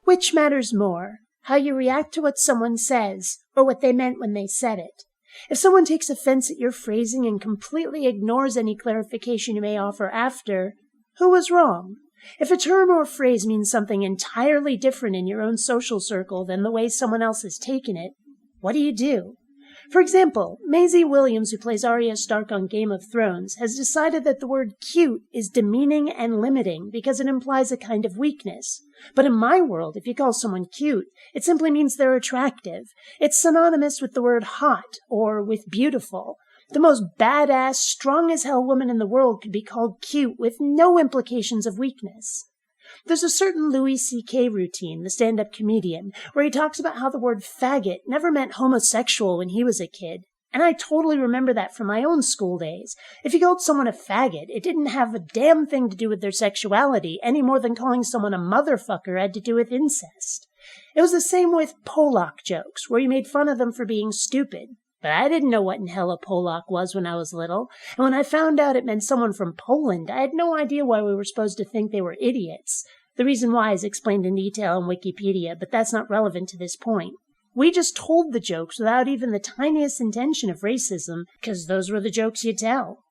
Which matters more, how you react to what someone says, or what they meant when they said it? If someone takes offense at your phrasing and completely ignores any clarification you may offer after, who was wrong? If a term or phrase means something entirely different in your own social circle than the way someone else has taken it, what do you do? For example, Maisie Williams, who plays Arya Stark on Game of Thrones, has decided that the word cute is demeaning and limiting because it implies a kind of weakness. But in my world, if you call someone cute, it simply means they're attractive. It's synonymous with the word hot or with beautiful. The most badass, strong-as-hell woman in the world could be called cute with no implications of weakness. There's a certain Louis C.K. routine, the stand-up comedian, where he talks about how the word faggot never meant homosexual when he was a kid. And I totally remember that from my own school days. If you called someone a faggot, it didn't have a damn thing to do with their sexuality, any more than calling someone a motherfucker had to do with incest. It was the same with Polak jokes, where you made fun of them for being stupid. But I didn't know what in hell a Polak was when I was little, and when I found out it meant someone from Poland, I had no idea why we were supposed to think they were idiots. The reason why is explained in detail on Wikipedia, but that's not relevant to this point. We just told the jokes without even the tiniest intention of racism, because those were the jokes you tell.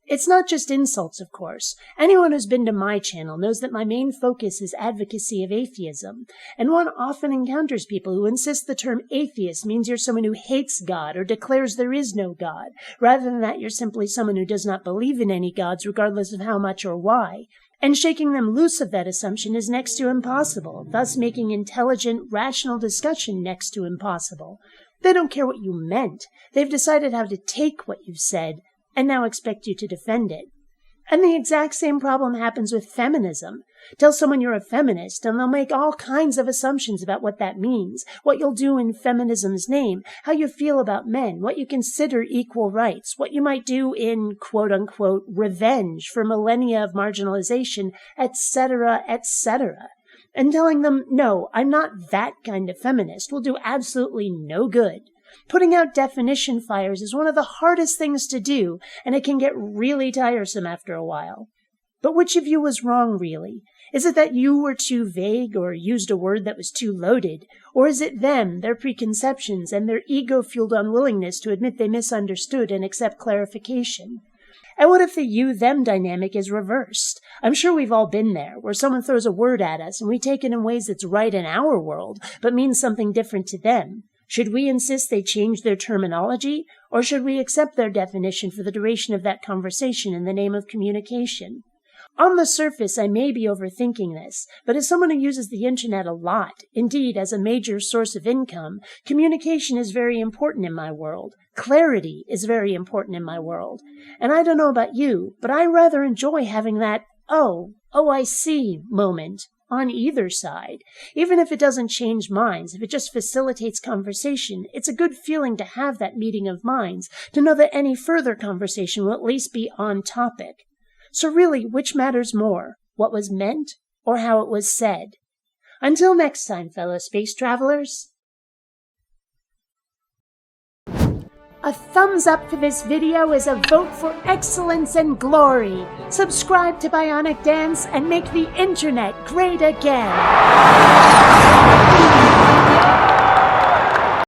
It's not just insults, of course. Anyone who's been to my channel knows that my main focus is advocacy of atheism, and one often encounters people who insist the term atheist means you're someone who hates God or declares there is no God, rather than that you're simply someone who does not believe in any gods regardless of how much or why. And shaking them loose of that assumption is next to impossible, thus making intelligent, rational discussion next to impossible. They don't care what you meant. They've decided how to take what you've said, and now expect you to defend it. And the exact same problem happens with feminism. Tell someone you're a feminist, and they'll make all kinds of assumptions about what that means, what you'll do in feminism's name, how you feel about men, what you consider equal rights, what you might do in quote-unquote revenge for millennia of marginalization, etc., etc. And telling them, no, I'm not that kind of feminist, will do absolutely no good. Putting out definition fires is one of the hardest things to do, and it can get really tiresome after a while. But which of you was wrong, really? Is it that you were too vague or used a word that was too loaded? Or is it them, their preconceptions, and their ego-fueled unwillingness to admit they misunderstood and accept clarification? And what if the you-them dynamic is reversed? I'm sure we've all been there, where someone throws a word at us and we take it in ways that's right in our world, but means something different to them. Should we insist they change their terminology, or should we accept their definition for the duration of that conversation in the name of communication? On the surface, I may be overthinking this, but as someone who uses the internet a lot, indeed as a major source of income, communication is very important in my world. Clarity is very important in my world. And I don't know about you, but I rather enjoy having that, oh, I see moment on either side. Even if it doesn't change minds, if it just facilitates conversation, it's a good feeling to have that meeting of minds, to know that any further conversation will at least be on topic. So really, which matters more, what was meant or how it was said? Until next time, fellow space travelers. A thumbs up for this video is a vote for excellence and glory. Subscribe to Bionic Dance and make the internet great again.